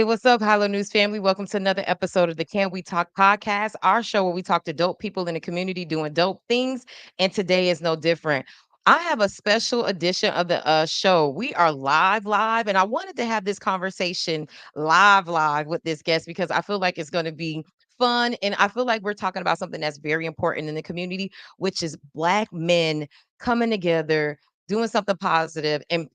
Hey, what's up, Hello News family? Welcome to another episode of the Can We Talk podcast, our show where we talk to dope people in the community doing dope things. And today is no different. I have a special edition of the show. We are live, and I wanted to have this conversation live with this guest because I feel like it's going to be fun. And I feel like we're talking about something that's very important in the community, which is Black men coming together, doing something positive and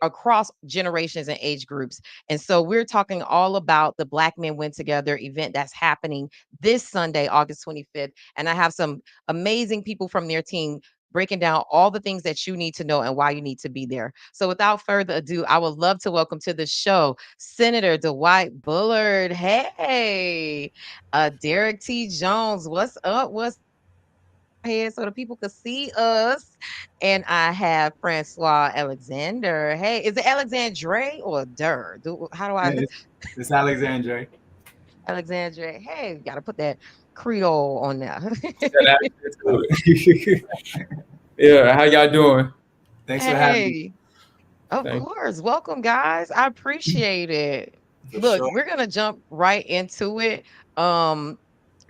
across generations and age groups. And so we're talking all about the Black Men Win Together event that's happening this Sunday, August 25th. And I have some amazing people from their team breaking down all the things that you need to know and why you need to be there. So without further ado, I would love to welcome to the show Senator Dwight Bullard. Hey, Derek T. Jones. What's up? What's head so the people could see us. And I have Francois Alexander. Hey, is it Alexandre or Dur? How do Yeah, I it's Alexandre. Alexandre? Hey, gotta put that Creole on there. That accent to it. Yeah, how y'all doing? Thanks for having me. Hey, of Thank course. Welcome, guys. I appreciate it. for Look, sure. we're gonna jump right into it. Um,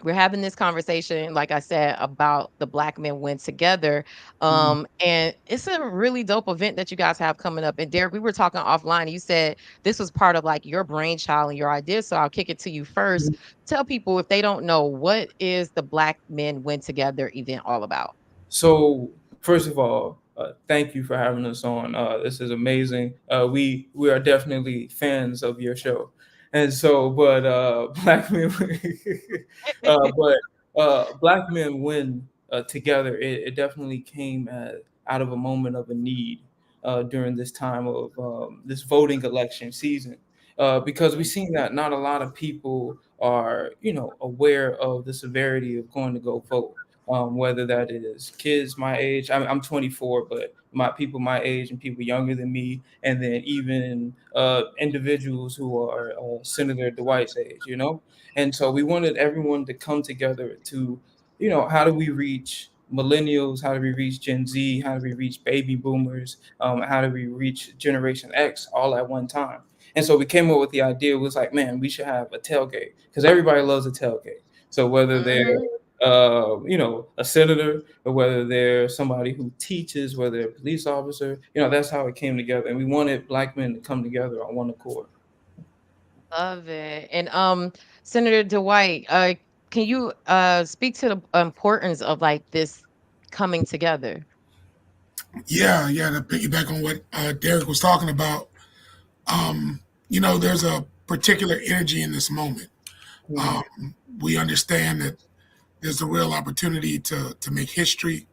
we're having this conversation, like I said, about the Black Men Win Together. Mhm. And it's a really dope event that you guys have coming up. And Derek, we were talking offline. You said this was part of like your brainchild and your idea. So I'll kick it to you first. Tell people if they don't know, what is the Black Men Win Together event all about? So, first of all, thank you for having us on. This is amazing. We are definitely fans of your show, and so, but Black men, but Black men win together. It definitely came out of a moment of a need during this time of this voting election season, because we've seen that not a lot of people are, aware of the severity of going to go vote, whether that is kids my age. I'm 24, but my people my age and people younger than me, and then even individuals who are Senator Dwight's age, And so we wanted everyone to come together to, how do we reach millennials? How do we reach Gen Z? How do we reach baby boomers? How do we reach Generation X all at one time? And so we came up with the idea, was like, man, we should have a tailgate because everybody loves a tailgate. So whether they're Mhm. a senator, or whether they're somebody who teaches, whether they're a police officer, that's how it came together. And we wanted Black men to come together on one accord. Love it. And Senator Dwight, can you speak to the importance of like this coming together? Yeah, yeah. To piggyback on what Derek was talking about, um, there's a particular energy in this moment. Mhm. We understand that there's a real opportunity to make history.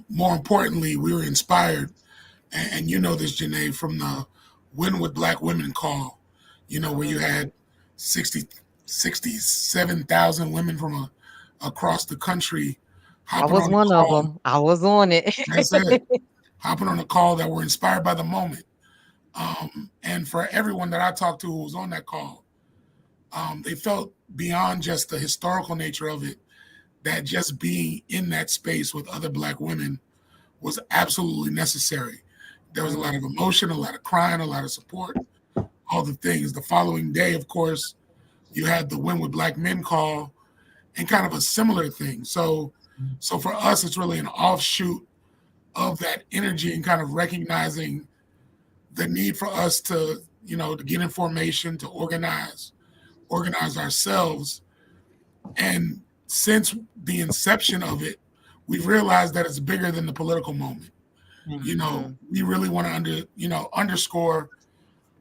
More importantly, we were inspired, and you know this, Janae, from the Win with Black Women call, where you Mhm. had 60, 67,000 women from across the country I hopping was on the one of call. them. I was on it. That's it. Hopping on a call that were inspired by the moment. And for everyone that I talked to who was on that call, they felt beyond just the historical nature of it, that just being in that space with other Black women was absolutely necessary. There was a lot of Mhm. emotion, a lot of crying, a lot of support, all the things. The following day, of course, you had the Win with Black Men call and kind of a similar thing. So for us, it's really an offshoot of that energy and kind of recognizing the need for us to, to get information, to organize ourselves. And since the inception of it, we've realized that it's bigger than the political moment. Mhm. We really want to underscore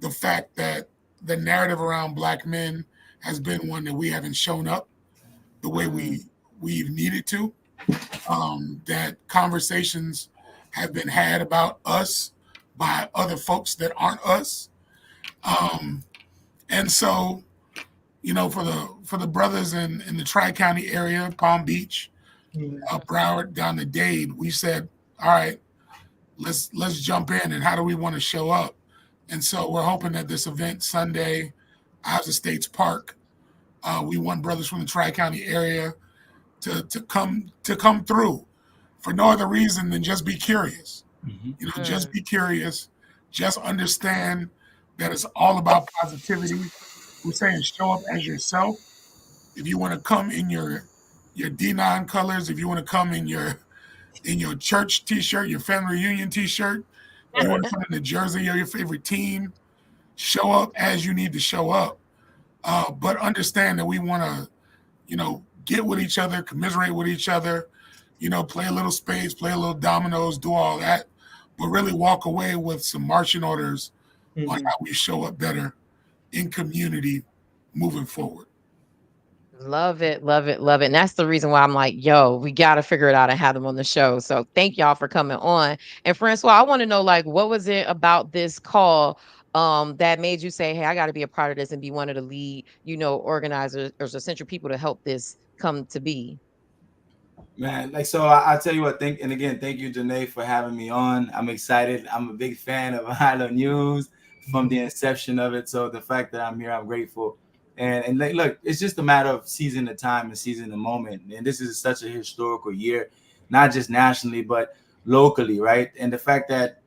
the fact that the narrative around Black men has been one that we haven't shown up the way Mhm. we've needed to. That conversations have been had about us by other folks that aren't us. Um, and so, for the brothers in the Tri County area, Palm Beach, Mhm. Broward, down to Dade, we said, all right, let's jump in, and how do we want to show up? And so we're hoping that this event Sunday, Ives Estates Park, we want brothers from the Tri County area to come through for no other reason than just be curious. Mhm. Just Mhm. be curious, just understand that is all about positivity. We're saying show up as yourself. If you want to come in your D9 colors, if you want to come in your church T-shirt, your family reunion T-shirt, if you want to come in the jersey of your favorite team, show up as you need to show up. But understand that we want to, get with each other, commiserate with each other, play a little spades, play a little dominoes, do all that, but really walk away with some marching orders on Mhm. how we show up better in community moving forward. Love it, love it, love it. And that's the reason why I'm like, yo, we got to figure it out and have them on the show. So thank y'all for coming on. And Francois, I want to know, like, what was it about this call that made you say, hey, I got to be a part of this and be one of the lead, organizers or essential people to help this come to be? Man, like so, I tell you what. And again, thank you, Janae, for having me on. I'm excited. I'm a big fan of Hilo News from the inception of it. So the fact that I'm here, I'm grateful. And like, look, it's just a matter of seizing the time and seizing the moment. And this is such a historical year, not just nationally but locally, right? And the fact that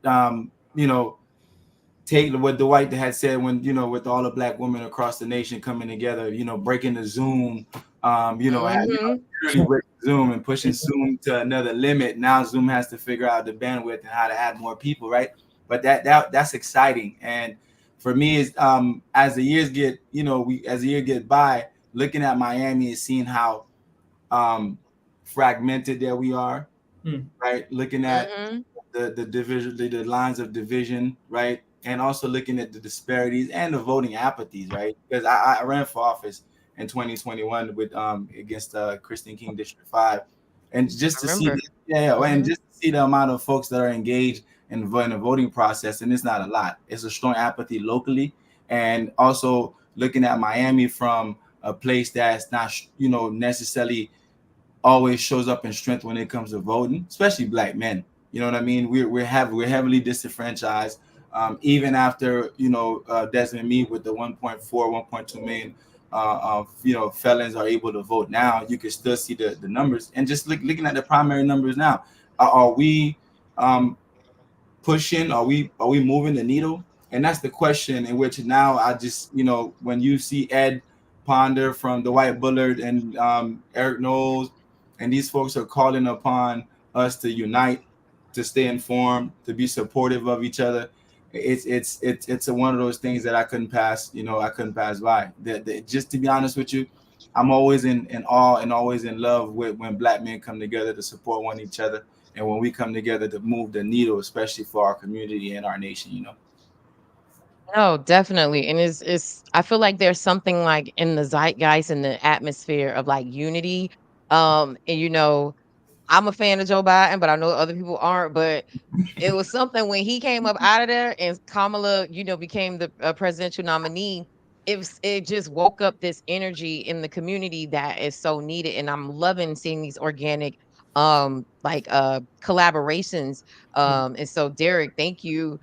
take what Dwight had said when with all the black women across the nation coming together, breaking the Zoom, Hmm. really breaking Zoom and pushing Zoom to another limit. Now Zoom has to figure out the bandwidth and how to add more people, right? But that's exciting. And for me, is as the years get, as the year get by, looking at Miami and seeing how fragmented that we are, Mm. right? Looking at Hmm. the division, the lines of division, right? And also looking at the disparities and the voting apathies, right? Because I ran for office in 2021 with against Christine King District 5, and just I to see remember. and Hmm. just to see the amount of folks that are engaged in the voting process, and it's not a lot. It's a strong apathy locally, and also looking at Miami from a place that's not necessarily always shows up in strength when it comes to voting, especially black men. You know what I mean? We're heavily disenfranchised. Even after Desmond Meade with the 1.4, 1.2 million felons are able to vote now, you can still see the numbers. And just looking at the primary numbers now, are we pushing? Are we moving the needle? And that's the question in which now I just when you see Ed Ponder from the White Bullard and Eric Knowles, and these folks are calling upon us to unite, to stay informed, to be supportive of each other. It's one of those things that I couldn't pass. I couldn't pass by. Just to be honest with you, I'm always in awe and always in love with when black men come together to support one each other, and when we come together to move the needle, especially for our community and our nation. No, definitely. And it's I feel like there's something like in the zeitgeist and the atmosphere of like unity. And I'm a fan of Joe Biden, but I know other people aren't. But it was something when he came up out of there and Kamala, became the presidential nominee. It just woke up this energy in the community that is so needed, and I'm loving seeing these organic, collaborations. And so Derek, thank you,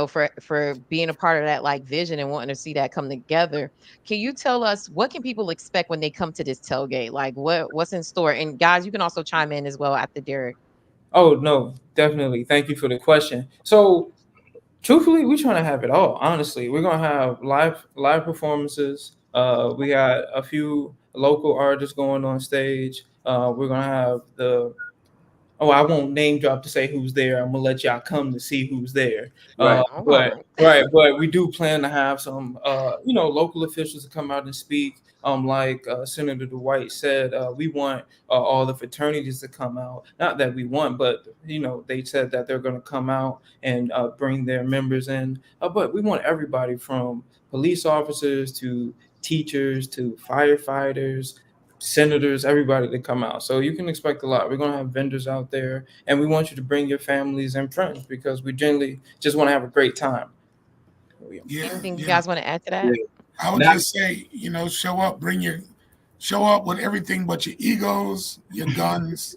for being a part of that like vision and wanting to see that come together. Can you tell us what can people expect when they come to this tailgate? Like what's in store? And guys, you can also chime in as well after Derek. Oh no, definitely. Thank you for the question. So truthfully, we're trying to have it all. Honestly, we're gonna have live performances. We got a few local artists going on stage. We're gonna have the Oh, I won't name drop to say who's there. I'm gonna let y'all come to see who's there. Right. All But right. right, but we do plan to have some, local officials to come out and speak. Like Senator Dwight said, we want all the fraternities to come out. Not that we want, but they said that they're going to come out and bring their members in. But we want everybody from police officers to teachers to firefighters, senators, everybody to come out. So you can expect a lot. We're going to have vendors out there, and we want you to bring your families and friends because we generally just want to have a great time. Yeah, Anything you yeah. guys want to add to that? Yeah. I would And I, just say, show up with everything but your egos, your guns,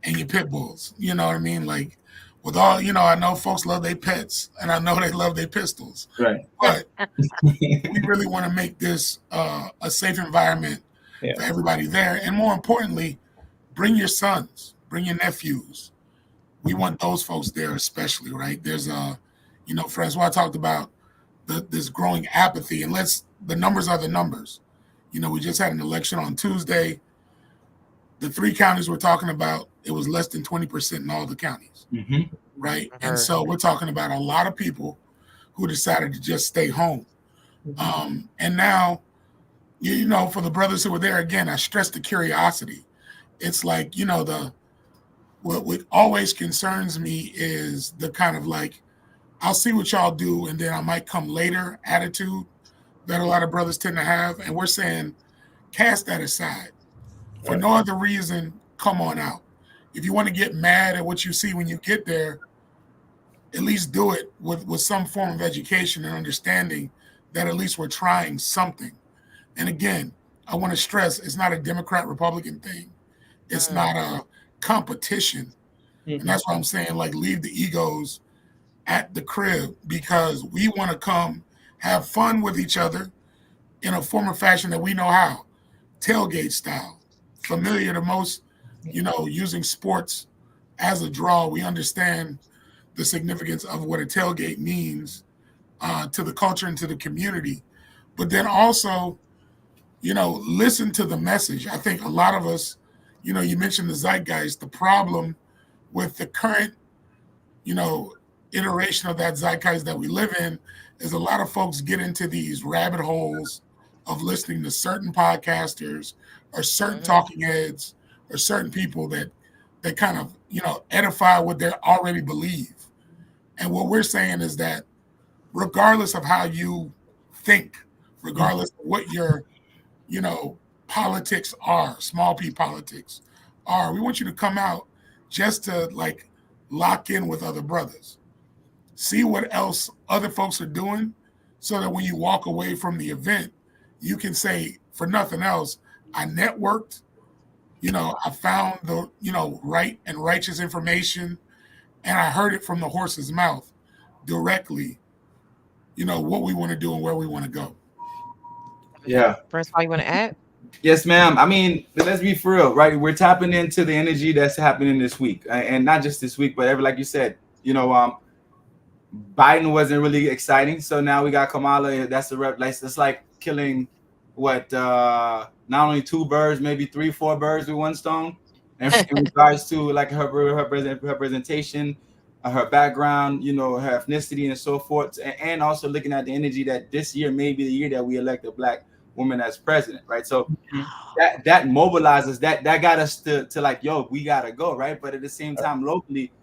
and your pit bulls. You know what I mean? Like with all, I know folks love their pets and I know they love their pistols, right. but we really want to make this a safe environment Yeah. for everybody there. And more importantly, bring your sons, bring your nephews. We want those folks there especially, right? There's Francois talked about this growing apathy. And the numbers are the numbers. We just had an election on Tuesday. The 3 counties we're talking about, it was less than 20% in all the counties, right? And so we're talking about a lot of people who decided to just stay home. And now, for the brothers who were there, again, I stress the curiosity. It's like, what always concerns me is the kind of like, I'll see what y'all do and then I might come later attitude that a lot of brothers tend to have. And we're saying, cast that aside. For no other reason, come on out. If you want to get mad at what you see when you get there, at least do it with some form of education and understanding that at least we're trying something. And again, I want to stress, it's not a Democrat-Republican thing. It's not a competition. And that's why I'm saying, like, leave the egos at the crib, because we want to come have fun with each other in a form or fashion that we know how. Tailgate style. Familiar to most, using sports as a draw. We understand the significance of what a tailgate means to the culture and to the community. But then also, listen to the message. I think a lot of us, you mentioned the zeitgeist. The problem with the current, iteration of that zeitgeist that we live in is a lot of folks get into these rabbit holes of listening to certain podcasters or certain talking heads or certain people that kind of, edify what they already believe. And what we're saying is that regardless of how you think, regardless of what your, politics are, small p politics are, we want you to come out just to like lock in with other brothers. See what else other folks are doing so that when you walk away from the event, you can say, for nothing else, I networked, I found the, right and righteous information, and I heard it from the horse's mouth directly, what we want to do and where we want to go. Yeah. Francois, you want to add? Yes, ma'am. I mean, let's be for real, right? We're tapping into the energy that's happening this week, and not just this week, but like you said, Biden wasn't really exciting, so now we got Kamala. That's the rep. It's like killing not only 2 birds, maybe 3, 4 birds with one stone. And in regards to like her representation, her background, her ethnicity and so forth, and also looking at the energy that this year may be the year that we elect a Black woman as president, right? So that mobilizes, that got us to like, yo, we gotta go, right? But at the same time, locally,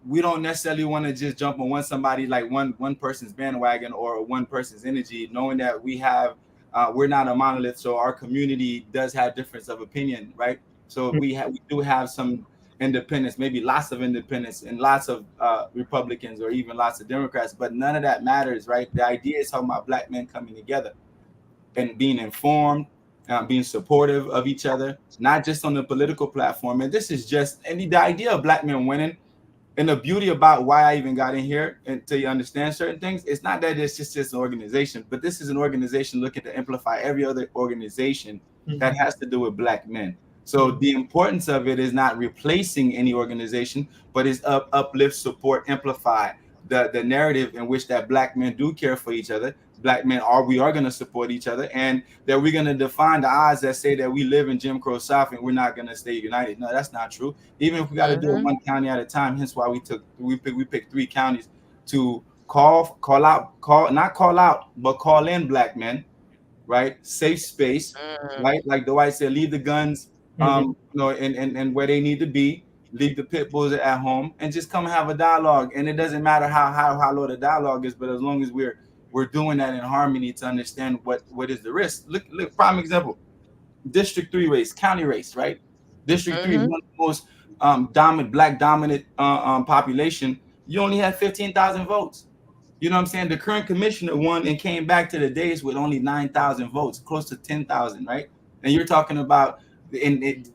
we don't necessarily want to just jump on somebody like one person's bandwagon or one person's energy, knowing that we're not a monolith, so our community does have difference of opinion, right? So we do have some independents, maybe lots of independents and lots of Republicans or even lots of Democrats, but none of that matters, right? The idea is talking about Black men coming together and being informed, being supportive of each other, not just on the political platform. And this is just, and the idea of Black men winning, and the beauty about why I even got in here until you understand certain things, it's not that it's just an organization, but this is an organization looking to amplify every other organization that has to do with Black men. So the importance of it is not replacing any organization, but is uplift, support, amplify the narrative in which that Black men do care for each other. Black men we are going to support each other, and that we're going to define the odds that say that we live in Jim Crow South and we're not going to stay united. No, that's not true. Even if we got to do it one county at a time, hence why we picked 3 counties to call in Black men, right? Safe space, right? Like Dwight said, leave the guns, and where they need to be. Leave the pit bulls at home and just come have a dialogue. And it doesn't matter how low the dialogue is, but as long as we're doing that in harmony to understand what is the risk. Look, prime example, District 3 race, county race, right? District 3 is one of the most Black dominant population. You only had 15,000 votes. You know what I'm saying? The current commissioner won and came back to the days with only 9,000 votes, close to 10,000, right? And you're talking about,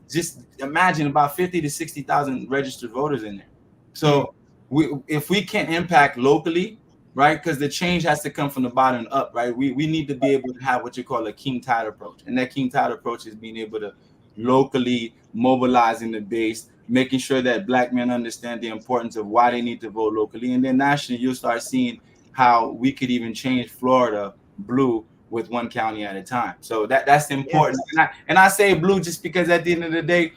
just imagine about 50 to 60,000 registered voters in there. So if we can't impact locally, right, because the change has to come from the bottom up, right? We need to be able to have what you call a king tide approach. And that king tide approach is being able to locally mobilizing the base, making sure that Black men understand the importance of why they need to vote locally. And then nationally, you'll start seeing how we could even change Florida blue with one county at a time. So that's important. Yes. And I say blue just because at the end of the day,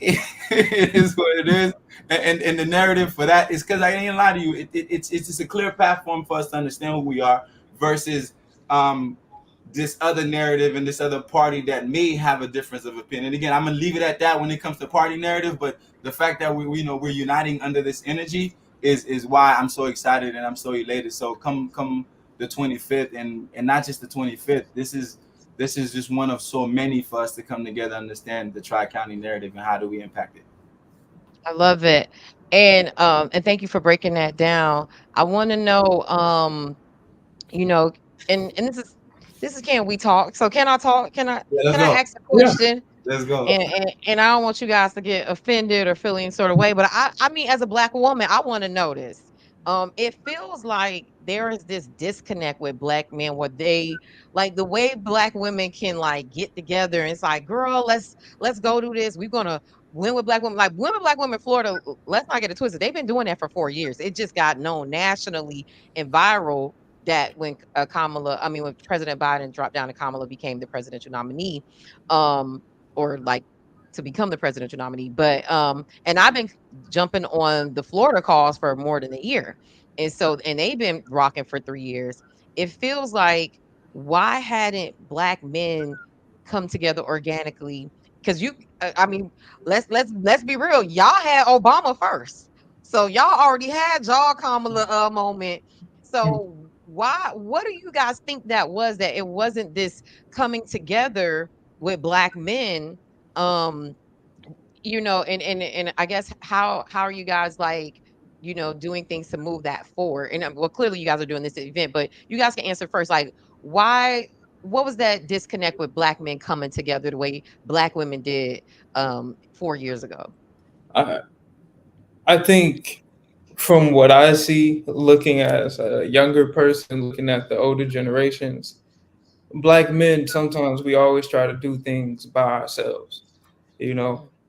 it is what it is. And the narrative for that is because I ain't lie to you. It's just a clear platform for us to understand who we are versus um, this other narrative and this other party that may have a difference of opinion. Again, I'm gonna leave it at that when it comes to party narrative. But the fact that we you know we're uniting under this energy is why I'm so excited and I'm so elated. So come the 25th and not just the 25th. This is just one of so many for us to come together, understand the Tri-County narrative and how do we impact it. I love it. And thank you for breaking that down. I want to know, you know, and this is can we talk? So can I talk? Yeah, let's Can I go. ask a Yeah. question? Let's go. And I don't want you guys to get offended or feel any sort of way, but I mean, as a black woman, I want to know this. It feels like there is this disconnect with black men where they like the way black women can like get together and it's like, girl, let's go do this. We're gonna win with black women, like women, black women, Florida. Let's not get it twisted. They've been doing that for 4 years. It just got known nationally and viral that when when President Biden dropped down and Kamala became the presidential nominee, um, or like to become the presidential nominee. But and I've been jumping on the Florida cause for more than a year. And they've been rocking for 3 years. It feels like why hadn't black men come together organically? Because I mean, let's be real. Y'all had Obama first, so y'all already had y'all Kamala moment. So why? What do you guys think that was? That it wasn't this coming together with black men, um and I guess how are you guys like doing things to move that forward? And well, clearly you guys are doing this event, but you guys can answer first, like why, what was that disconnect with black men coming together the way black women did 4 years ago? I I think from what I see, looking as a younger person, looking at the older generations, black men sometimes we always try to do things by ourselves,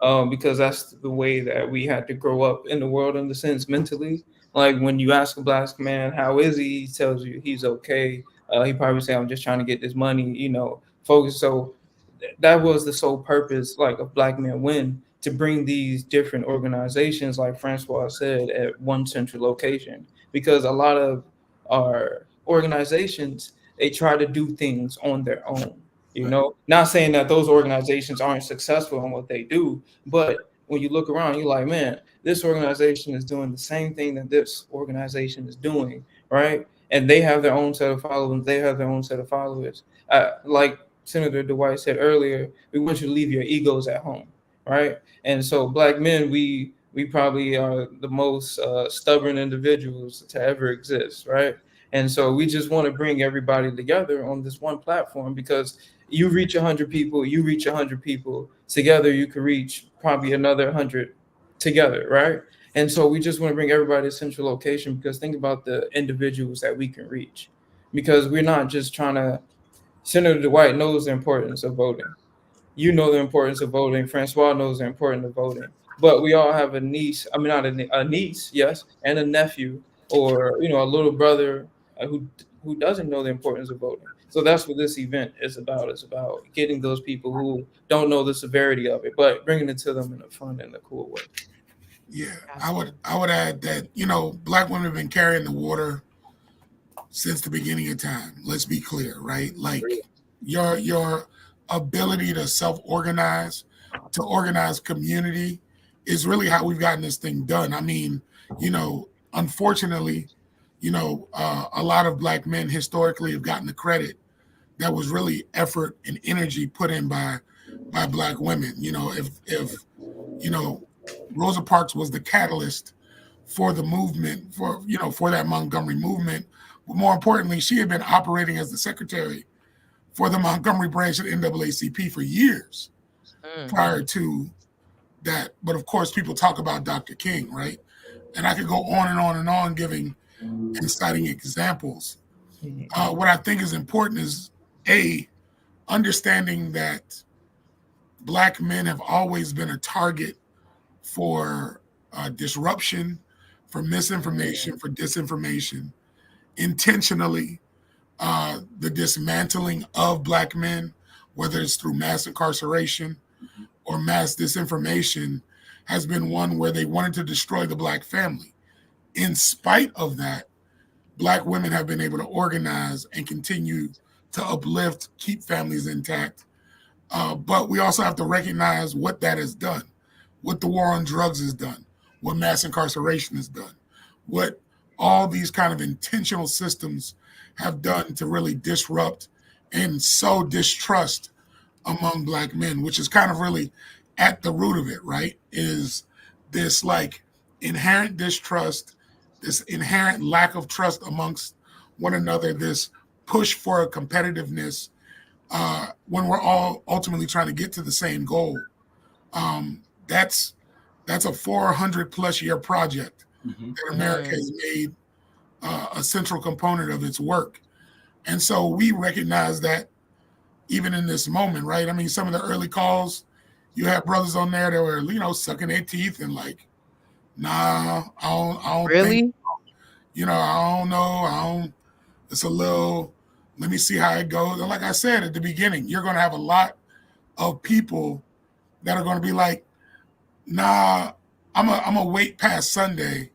Mm, because that's the way that we had to grow up in the world in the sense mentally. Like when you ask a black man how is he tells you he's okay. He probably say I'm just trying to get this money, focus. So that was the sole purpose, like of Black Men Win, to bring these different organizations, like Francois said, at one central location. Because a lot of our organizations, they try to do things on their own. Right. Not saying that those organizations aren't successful in what they do, but when you look around, you're like, man, this organization is doing the same thing that this organization is doing, right? And they have their own set of followers. They have their own set of followers. Like Senator Dwight said earlier, we want you to leave your egos at home, right? And so, black men, we probably are the most stubborn individuals to ever exist, right? And so, we just want to bring everybody together on this one platform because you reach 100 people, you reach 100 people together, you could reach probably another 100 together, right? And so, we just want to bring everybody to a central location because think about the individuals that we can reach, because we're not just trying to. Senator Dwight knows the importance of voting. You know the importance of voting. Francois knows the importance of voting. But we all have a niece. I mean, not a niece, yes, and a nephew, or a little brother who doesn't know the importance of voting. So that's what this event is about. It's about getting those people who don't know the severity of it, but bringing it to them in a fun and a cool way. Yeah, I Gotcha. would I would add that black women have been carrying the water since the beginning of time. Let's be clear, right? Like your ability to self organize, to organize community, is really how we've gotten this thing done. I mean, unfortunately, a lot of black men historically have gotten the credit that was really effort and energy put in by black women. If you know Rosa Parks was the catalyst for the movement, for that Montgomery movement. But more importantly, she had been operating as the secretary for the Montgomery branch of NAACP for years Mm, prior to that. But of course, people talk about Dr. King, right? And I could go on and on and on giving and citing examples. Mhm. What I think is important is a understanding that black men have always been a target for disruption, for misinformation, for disinformation, intentionally the dismantling of Black men, whether it's through mass incarceration or mass disinformation, has been one where they wanted to destroy the Black family. In spite of that, Black women have been able to organize and continue to uplift, keep families intact. But we also have to recognize what that has done, what the war on drugs has done, what mass incarceration has done, what all these kind of intentional systems have done to really disrupt and sow distrust among Black men, which is kind of really at the root of it, right? Is this like inherent distrust, this inherent lack of trust amongst one another, this push for a competitiveness when we're all ultimately trying to get to the same goal. Um, that's that's a 400 plus year project that America Mm. has made a central component of its work. And so we recognize that even in this moment, right? I mean, some of the early calls, you had brothers on there that were, sucking their teeth and like, nah, I don't think, Really? I don't know, I don't. It's a little. Let me see how it goes. And like I said at the beginning, you're going to have a lot of people that are going to be like, nah, I'm gonna wait past Sunday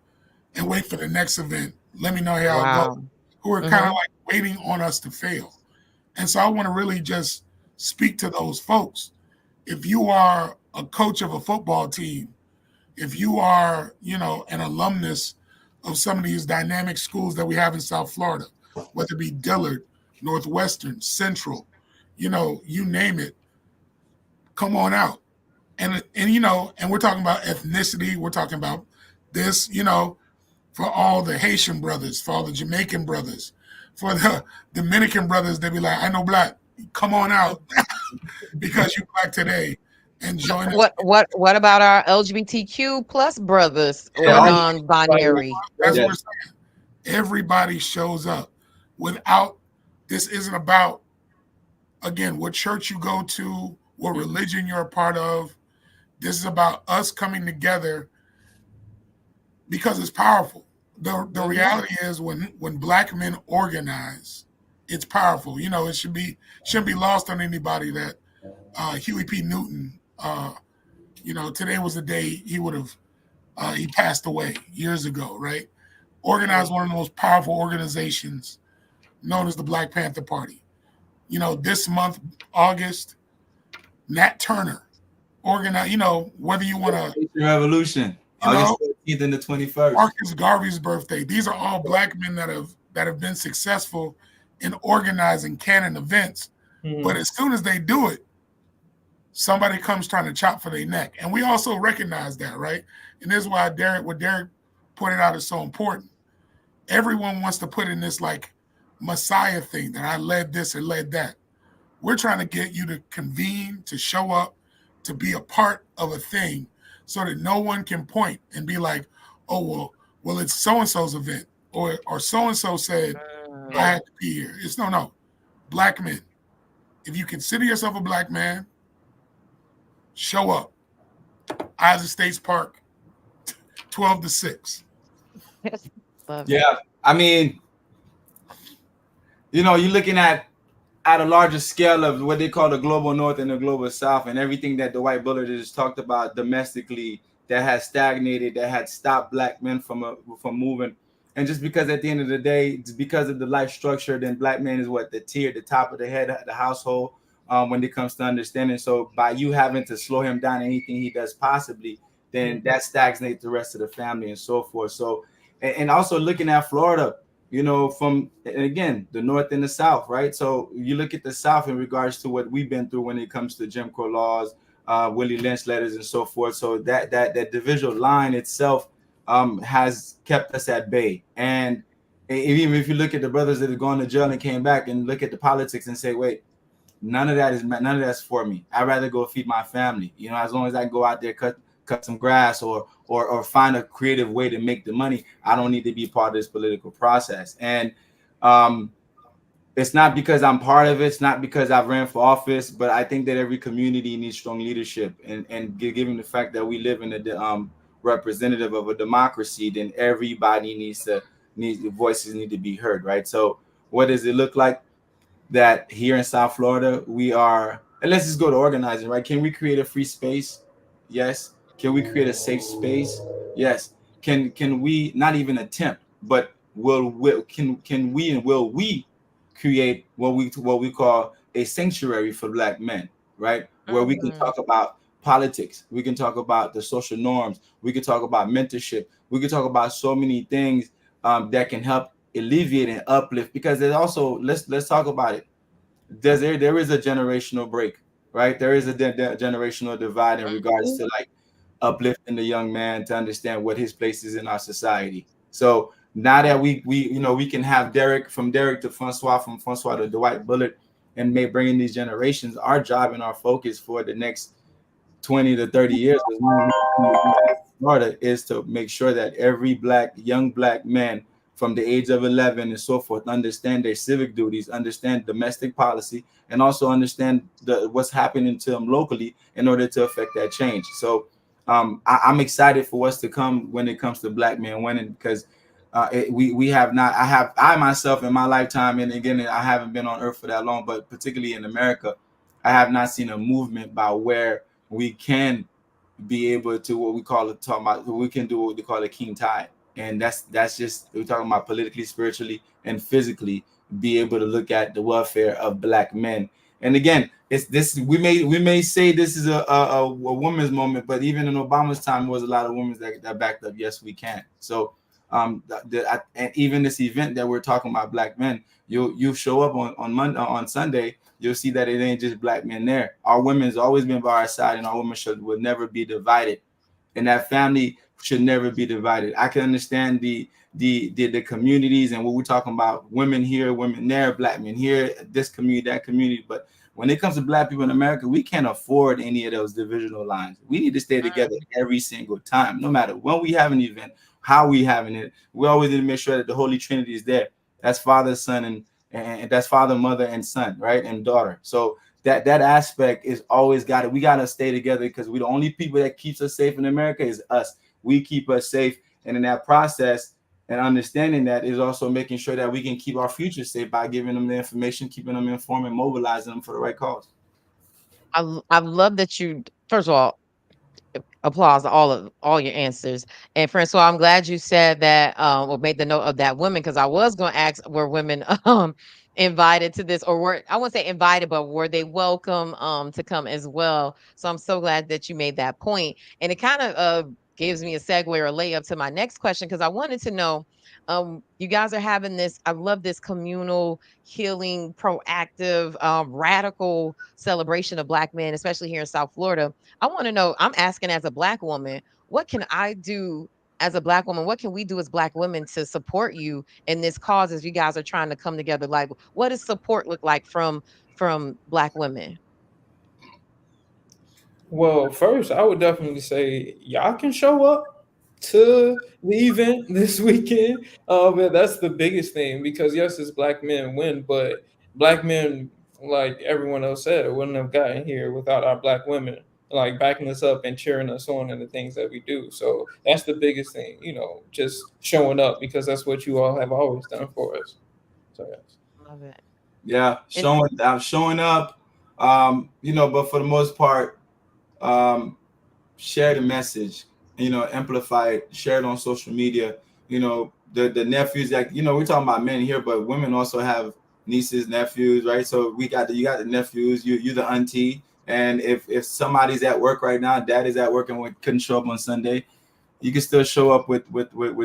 and wait for the next event. Let me know how it goes. Wow. Who are kind of Mhm. like waiting on us to fail. And so I want to really just speak to those folks. If you are a coach of a football team, if you are, an alumnus of some of these dynamic schools that we have in South Florida, whether it be Dillard, Northwestern, Central, you name it, come on out. And we're talking about ethnicity, we're talking about this, for all the Haitian brothers, for all the Jamaican brothers, for the Dominican brothers, they be like, I know Black, come on out because you Black today and join us. What about our LGBTQ plus brothers Yeah, or all non-binary? That's yeah. what we're saying. Everybody shows up without, this isn't about, again, what church you go to, what religion you're a part of. This is about us coming together because it's powerful. The Mhm. reality is when Black men organize, it's powerful. It shouldn't be lost on anybody that Huey P. Newton, today was the day he passed away years ago, right? Organized Mm. one of the most powerful organizations known as the Black Panther Party. This month, August, Nat Turner organized, whether you want to, Revolution, you know, August 13th and the 21st. Marcus Garvey's birthday. These are all Black men that have been successful in organizing canon events. But as soon as they do it, somebody comes trying to chop for their neck. And we also recognize that, right? And this is why what Derek pointed out is so important. Everyone wants to put in this like Messiah thing that I led this or led that. We're trying to get you to convene, to show up, to be a part of a thing so that no one can point and be like, oh, well, it's so and so's event. Or so and so said I Mm. had to be here. It's no. Black men. If you consider yourself a Black man, show up. Ives States Park, 12 to 6. Love it. Yeah, I mean, you're looking at a larger scale of what they call the global north and the global south, and everything that the white bullet just talked about domestically that has stagnated, that had stopped Black men from moving. And just because at the end of the day, it's because of the life structure, then Black man is what the top of the head of the household, when it comes to understanding. So by you having to slow him down anything he does possibly, then that stagnates the rest of the family and so forth. So and also looking at Florida, from, and again, the North and the South, right? So you look at the South in regards to what we've been through when it comes to Jim Crow laws, Willie Lynch letters, and so forth. So that divisional line itself has kept us at bay. And even if you look at the brothers that have gone to jail and came back and look at the politics and say, wait, none of that's for me. I'd rather go feed my family. As long as I can go out there, cut some grass or find a creative way to make the money, I don't need to be part of this political process. And um, it's not because I'm part of it. It's not because I've ran for office, but I think that every community needs strong leadership. And given the fact that we live in a representative of a democracy, then everybody needs voices need to be heard, right? So what does it look like? That here in South Florida, we are, and let's just go to organizing, right? Can we create a free space? Yes. Can we create a safe space? Yes. Can we not even attempt, but can we and will we create what we call a sanctuary for Black men, right? Where we can Mm, talk about politics, we can talk about the social norms, we can talk about mentorship, we can talk about so many things that can help alleviate and uplift, because there's also, let's talk about it, there is a generational break, right? There is a generational divide in regards mhm. to like uplifting the young man to understand what his place is in our society. So now that we we can have Derek to Francois, from Francois to Dwight Bullard, and may bring in these generations, our job and our focus for the next 20 to 30 years, as long as we Florida, is to make sure that every young black man from the age of 11 and so forth understand their civic duties, understand domestic policy, and also understand what's happening to them locally in order to affect that change. So I'm excited for what's to come when it comes to Black Men Winning, because we have not, I myself in my lifetime, and again, I haven't been on earth for that long, but particularly in America, I have not seen a movement by where we can be able to, what we call it, talking about, we can do what we call a king tide. And that's just, we're talking about politically, spiritually, and physically be able to look at the welfare of Black men. And again, it's this, we may say this is a woman's moment, but even in Obama's time, there was a lot of women that backed up, yes, we can. So and even this event that we're talking about, Black men, you show up on Monday, on Sunday, you'll see that it ain't just Black men there. Our women's always been by our side, and our women will never be divided, and that family should never be divided. I can understand the communities and what we're talking about, women here, women there, Black men here, this community, that community, but when it comes to Black people in America, we can't afford any of those divisional lines. We need to stay together every single time, no matter when we have an event, how we having it. We always need to make sure that the Holy Trinity is there. That's Father, Son, and that's Father, Mother, and Son, right, and daughter. So that aspect is always got it. We got to stay together, because we the only people that keeps us safe in America is us. We keep us safe, and in that process, and understanding that is also making sure that we can keep our future safe by giving them the information, keeping them informed, and mobilizing them for the right cause. I love that you, first of all, applause to all your answers. And Francois, I'm glad you said that, or made the note of that women, because I was going to ask, were women invited to this, or were, I wouldn't say invited, but were they welcome to come as well? So I'm so glad that you made that point, and it kind of gives me a segue or a layup to my next question, because I wanted to know, you guys are having this, I love this communal healing, proactive, radical celebration of Black men, especially here in South Florida. I want to know, I'm asking as a Black woman, what can I do as a Black woman? What can we do as Black women to support you in this cause as you guys are trying to come together? Like, what does support look like from Black women? Well, first, I would definitely say y'all can show up to the event this weekend. But that's the biggest thing, because yes, it's Black Men Win, but Black men, like everyone else said, wouldn't have gotten here without our Black women like backing us up and cheering us on in the things that we do. So that's the biggest thing, just showing up, because that's what you all have always done for us. So yes. Love it. Yeah, And showing up, but for the most part, um, share the message, amplify it, share it on social media. The nephews, like, we're talking about men here, but women also have nieces, nephews, right? So you got the nephews, you the auntie, and if somebody's at work right now, dad is at work and couldn't show up on Sunday, you can still show up with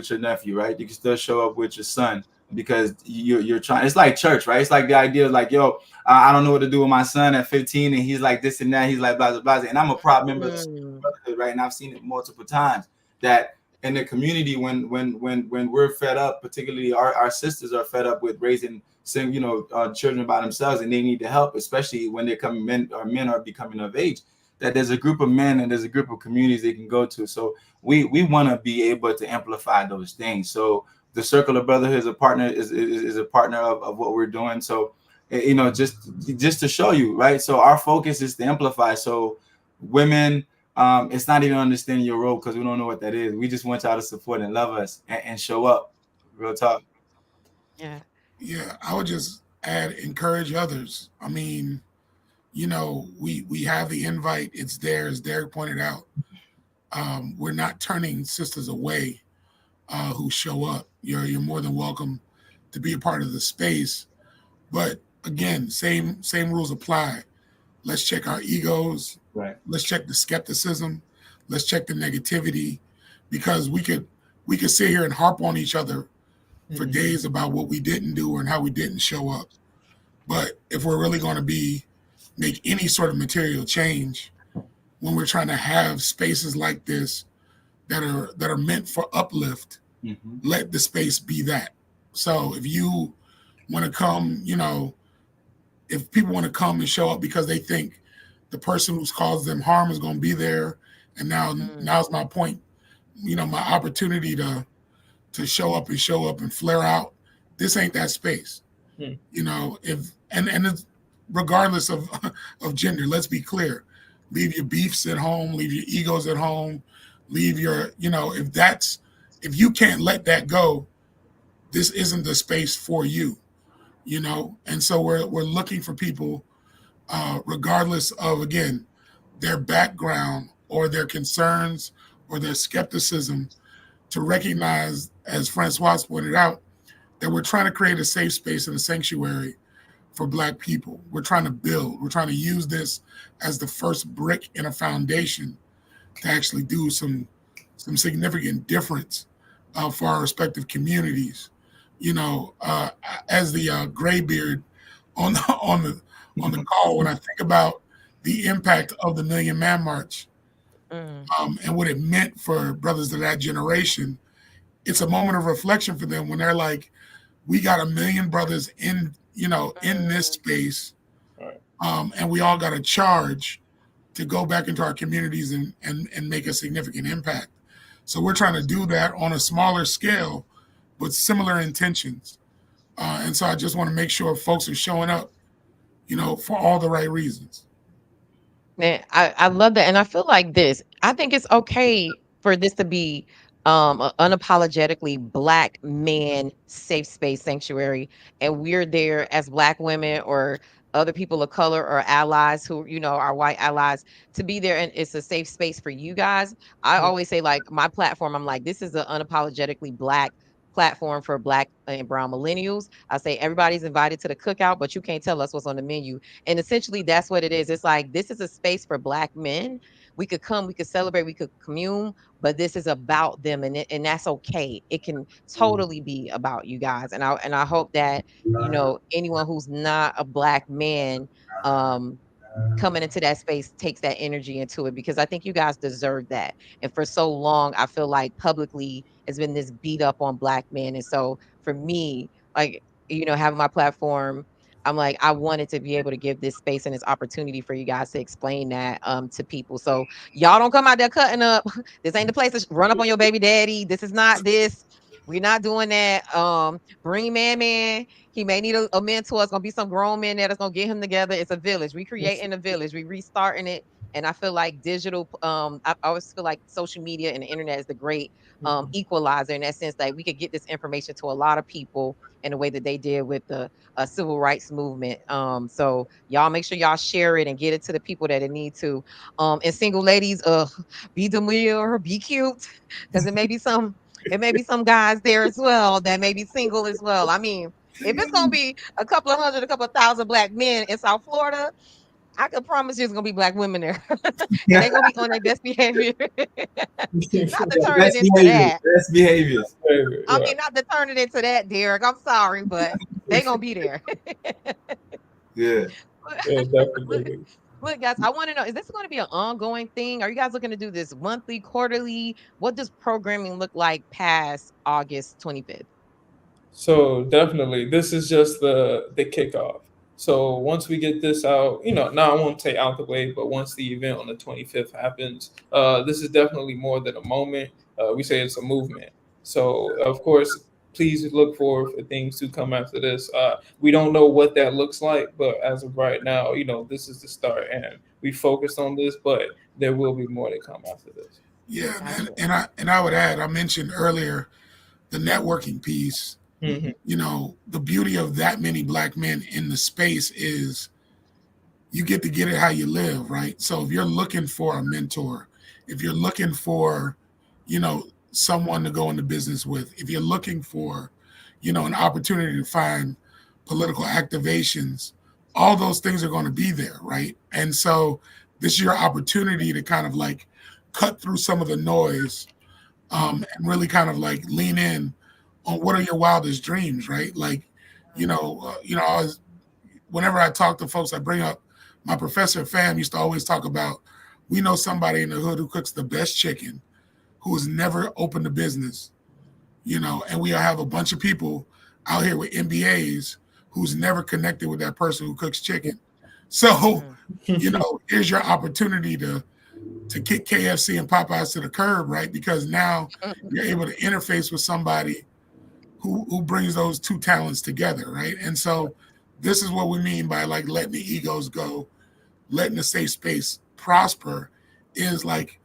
your nephew, right? You can still show up with your son, because you're trying. It's like church, right? It's like the idea of like, yo, I don't know what to do with my son at 15, and he's like this and that. He's like blah blah blah, and I'm a proud member of the mm, brotherhood, right? And I've seen it multiple times that in the community, when we're fed up, particularly our sisters are fed up with raising children by themselves, and they need the help, especially when they're coming men are becoming of age, that there's a group of men and there's a group of communities they can go to. So we want to be able to amplify those things. So the circle of brotherhood is a partner, is a partner of what we're doing. So just to show you, right? So our focus is to amplify. So women, it's not even understanding your role, because we don't know what that is. We just want y'all to support and love us, and show up, Real talk. Yeah. Yeah, I would just add encourage others. I mean, we have the invite. It's there, as Derek pointed out. We're not turning sisters away who show up. You're more than welcome to be a part of the space. But again, same rules apply. Let's check our egos. Right. Let's check the skepticism. Let's check the negativity, because we could sit here and harp on each other for days about what we didn't do and how we didn't show up. But if we're really going to make any sort of material change, when we're trying to have spaces like this that are meant for uplift, let the space be that. So if you want to come, if people want to come and show up because they think the person who's caused them harm is going to be there, and now's my point, my opportunity to show up and flare out. This ain't that space. If and it's regardless of of gender, let's be clear. Leave your beefs at home, leave your egos at home, leave your, if you can't let that go, this isn't the space for you, And so we're looking for people, regardless of, again, their background or their concerns or their skepticism, to recognize, as Francois pointed out, that we're trying to create a safe space and a sanctuary for Black people. We're trying to build. We're trying to use this as the first brick in a foundation to actually do some significant difference for our respective communities. As the graybeard on the call, when I think about the impact of the Million Man March, and what it meant for brothers of that generation, it's a moment of reflection for them when they're like, we got a million brothers in this space, and we all got a charge to go back into our communities and make a significant impact. So we're trying to do that on a smaller scale, but similar intentions. And so I just want to make sure folks are showing up, for all the right reasons. Man, I love that. And I feel like this. I think it's okay for this to be a unapologetically Black man safe space sanctuary. And we're there as Black women or other people of color or allies who, are white allies, to be there. And it's a safe space for you guys. I always say, like, my platform, I'm like, this is an unapologetically Black platform for Black and brown millennials. I say everybody's invited to the cookout, but you can't tell us what's on the menu. And essentially, that's what it is. It's like, this is a space for Black men. We could come, we could celebrate, we could commune, but this is about them, and that's okay. It can totally be about you guys. And I hope that, anyone who's not a Black man, coming into that space takes that energy into it, because I think you guys deserve that. And for so long, I feel like publicly has been this beat up on Black men. And so for me, like, having my platform, I'm like, I wanted to be able to give this space and this opportunity for you guys to explain that to people. So y'all don't come out there cutting up. This ain't the place to run up on your baby daddy. This is not this. We're not doing that. Bring man. He may need a mentor. It's gonna be some grown men there that's gonna get him together. It's a village. We creating a village. We restarting it. And I feel like digital, I always feel like social media and the internet is the great equalizer, in that sense that we could get this information to a lot of people in a way that they did with the civil rights movement. So y'all make sure y'all share it and get it to the people that it need to. And single ladies, be demure, be cute, because it may be some guys there as well that may be single as well. I mean, if it's gonna be a couple of hundred, a couple of thousand Black men in South Florida, I can promise you it's gonna be Black women there, and they're gonna be on their best behavior. Not to turn it Best into behaviors. that. Best behaviors. I mean, not to turn it into that, Derek. I'm sorry, but they gonna be there. Yeah. Yeah, look, definitely. look, guys, I want to know: is this going to be an ongoing thing? Are you guys looking to do this monthly, quarterly? What does programming look like past August 25th? So definitely, this is just the kickoff. So once we get this out, now I won't say out the way, but once the event on the 25th happens, this is definitely more than a moment. We say it's a movement. So of course, please look forward for things to come after this. We don't know what that looks like, but as of right now, this is the start, and we focused on this, but there will be more to come after this. Yeah, Gotcha. and I would add, I mentioned earlier the networking piece. Mm-hmm. You know, the beauty of that many black men in the space is you get it how you live, right? So if you're looking for a mentor, if you're looking for, you know, someone to go into business with, if you're looking for, you know, an opportunity to find political activations, all those things are going to be there, right? And so this is your opportunity to kind of like cut through some of the noise, and really kind of like lean in on what are your wildest dreams, right? Like, I was, whenever I talk to folks, I bring up my professor fam used to always talk about, we know somebody in the hood who cooks the best chicken, who has never opened a business, you know, and we have a bunch of people out here with MBAs who's never connected with that person who cooks chicken. So, Mm. you know, here's your opportunity to kick KFC and Popeyes to the curb, right? Because now you're able to interface with somebody who brings those two talents together, right? And so this is what we mean by like letting the egos go, letting the safe space prosper, is like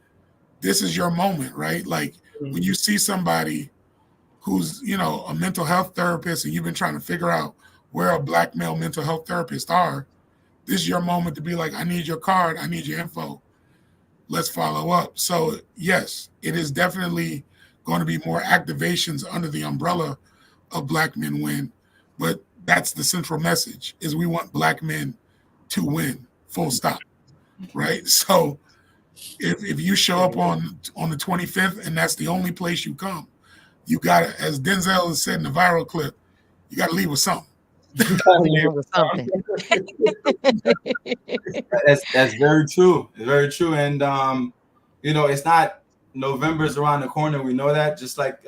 this is your moment, right? Like when you see somebody who's, you know, a mental health therapist and you've been trying to figure out where a black male mental health therapists are, this is your moment to be like, I need your card, I need your info. Let's follow up. So yes, it is definitely going to be more activations under the umbrella of Black Men Win, but that's the central message: is we want black men to win. Full stop. Right. So if you show up on the 25th and that's the only place you come, you got to, as Denzel has said in the viral clip, you got to leave with something. Leaving with something. That's very true. It's very true. And you know, it's not November's around the corner. We know that. Just like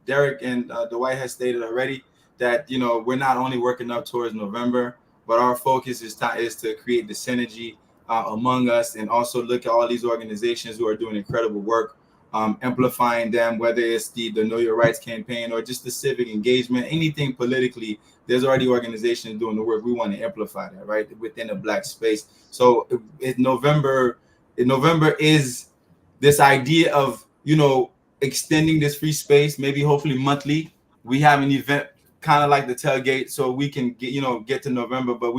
Derek and Dwight has stated already, that you know we're not only working up towards November, but our focus is to create the synergy among us, and also look at all these organizations who are doing incredible work, amplifying them, whether it's the Know Your Rights campaign or just the civic engagement, anything politically. There's already organizations doing the work. We want to amplify that, right, within the black space. So November is this idea of, you know, extending this free space, maybe hopefully monthly. We have an event kind of like the tailgate, so we can get to November. But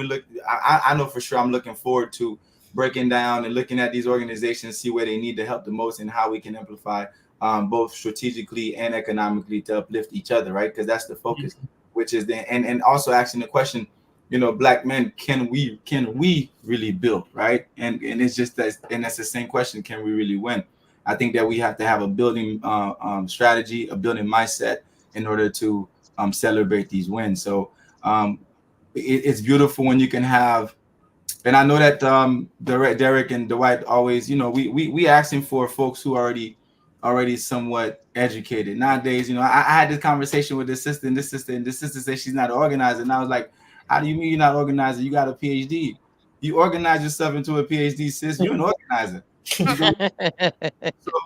I know for sure I'm looking forward to breaking down and looking at these organizations, see where they need the help the most and how we can amplify, both strategically and economically, to uplift each other, right? Because that's the focus, which is and also asking the question, you know, black men, can we really build, right? And it's just that, and that's the same question: can we really win? I think that we have to have a building strategy, a building mindset, in order to celebrate these wins. So it's beautiful when you can have, and I know that Derek and Dwight always, you know, we asking for folks who are already somewhat educated nowadays. You know, I had this conversation with this sister, and this sister said she's not an organizer, and I was like, how do you mean you're not organizer? You got a PhD. You organize yourself into a PhD, sis. You're an organizer. You know,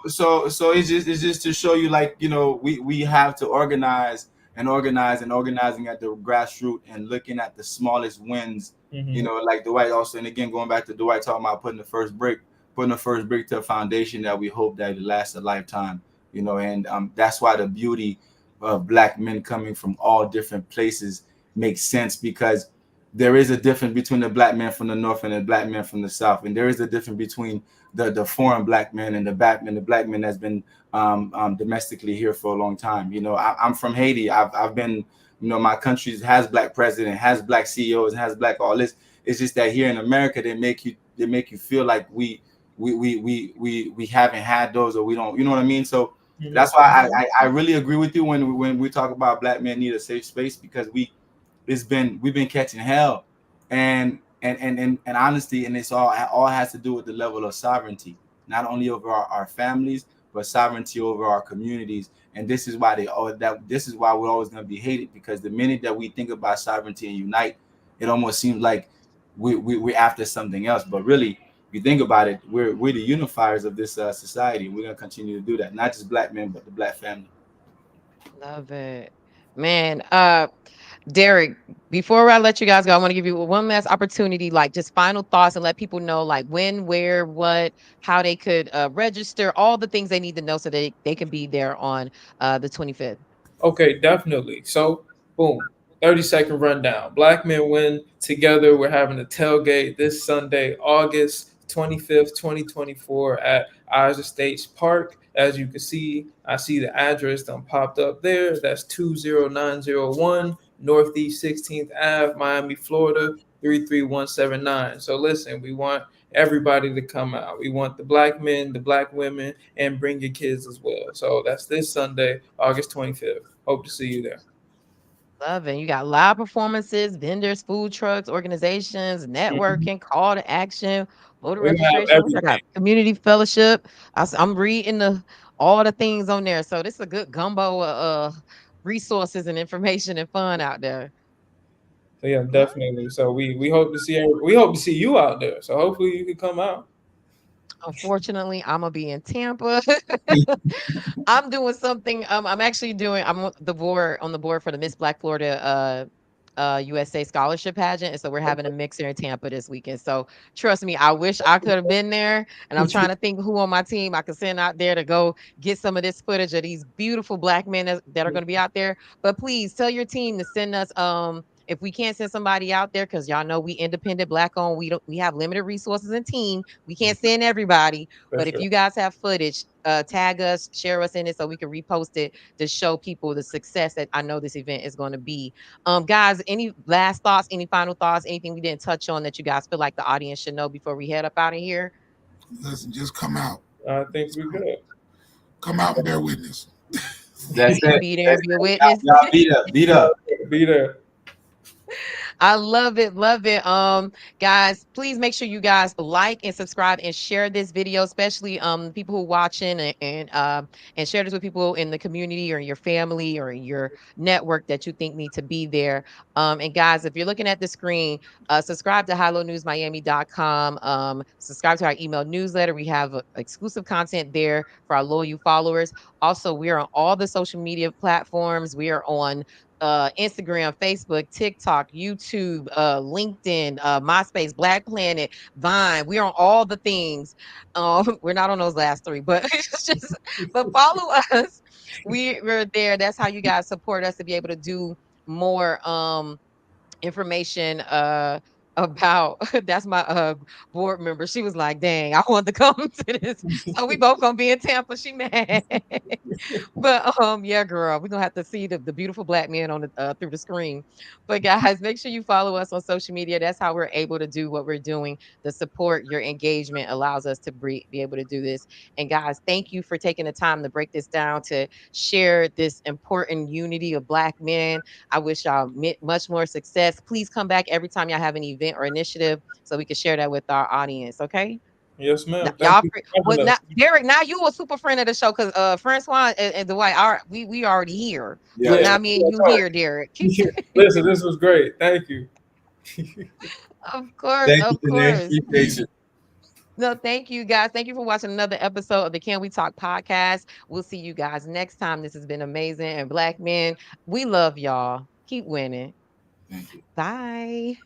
so it's just to show you, like, you know, we have to organize and organize and organizing at the grassroots and looking at the smallest wins. You know, like Dwight also, and again going back to Dwight talking about putting the first brick to a foundation that we hope that it lasts a lifetime. You know, and that's why the beauty of black men coming from all different places makes sense, because there is a difference between the black man from the north and the black man from the south, and there is a difference between the foreign black man and the black man that's been domestically here for a long time. You know, I'm from Haiti. I've been, you know, my country has black president, has black CEOs, and has black all this. It's just that here in America, they make you feel like we haven't had those, or we don't. You know what I mean? So that's why I really agree with you when we talk about black men need a safe space, because we've been catching hell, and honestly, and it's all has to do with the level of sovereignty, not only over our families, but sovereignty over our communities. And this is why this is why we're always going to be hated, because the minute that we think about sovereignty and unite, it almost seems like we're after something else. But really, if you think about it, we're the unifiers of this society. We're going to continue to do that, not just black men, but the black family. Love it. Man, Derek, before I let you guys go, I want to give you one last opportunity, like just final thoughts, and let people know like when, where, what, how they could register, all the things they need to know so they can be there on the 25th. Okay, definitely. So Boom. 30-second rundown. Black Men Win Together. We're having a tailgate this Sunday, August 25th, 2024 at Ives Estates Park. As you can see, I see the address done popped up there. That's 20901 Northeast 16th Ave, Miami, Florida, 33179. So listen, we want everybody to come out. We want the black men, the black women, and bring your kids as well. So that's this Sunday, August 25th. Hope to see you there. Love it. You got live performances, vendors, food trucks, organizations, Mhm. networking, call to action, voter We're gonna have registration. Which I everything. got community fellowship. I'm reading all the things on there. So this is a good gumbo of resources and information and fun out there. So yeah, Well, definitely. So we hope to see we hope to see you out there. So hopefully you can come out. unfortunately, I'm gonna be in Tampa. I'm doing something. I'm actually doing. I'm on the board for the Miss Black Florida USA scholarship pageant, and so we're having a mixer in Tampa this weekend. So trust me, I wish I could have been there. And I'm trying to think who on my team I could send out there to go get some of this footage of these beautiful black men that are going to be out there. But please tell your team to send us. If we can't send somebody out there, because y'all know we independent, black owned, we have limited resources and team. We can't send everybody, For but if sure. you guys have footage, tag us, share us in it so we can repost it to show people the success that I know this event is going to be. Guys, any last thoughts, any final thoughts, anything we didn't touch on that you guys feel like the audience should know before we head up out of here? Listen, just come out. I think we're good. Come out and bear witness. That's it. Be there and That's be a it. witness. Y'all beat up. Beat up. Be there. I love it, love it. Guys, please make sure you guys like and subscribe and share this video, especially people who watching and share this with people in the community or in your family or in your network that you think need to be there. And guys, if you're looking at the screen, subscribe to highlowNewsMiami.com. Subscribe to our email newsletter. We have exclusive content there for our loyal followers. Also, we are on all the social media platforms. We are on Instagram, Facebook, TikTok, YouTube, LinkedIn, MySpace, Black Planet, Vine. We're on all the things. We're not on those last three, but it's just but follow us. We're there. That's how you guys support us to be able to do more information about that's my board member. She was like, dang, I want to come to this. So we both gonna be in Tampa. She mad. But yeah, girl, we're gonna have to see the beautiful black men on the through the screen. But guys, make sure you follow us on social media. That's how we're able to do what we're doing. The support, your engagement allows us to be able to do this. And guys, thank you for taking the time to break this down to share this important unity of black men. I wish y'all much more success. Please come back every time y'all have an event or initiative so we can share that with our audience. Okay. Yes, ma'am. Thank Y'all, you for well, having now us. Derek, now you a super friend of the show because Francois and Dwight are we already here. So Yeah. Yeah. now me and you here, Derek. Listen, this was great. Thank you. Of course, Thank you, of Danae. course. Appreciate you. No, thank you guys. Thank you for watching another episode of the Can We Talk podcast. We'll see you guys next time. This has been amazing. And black men, we love y'all. Keep winning. Thank you. Bye.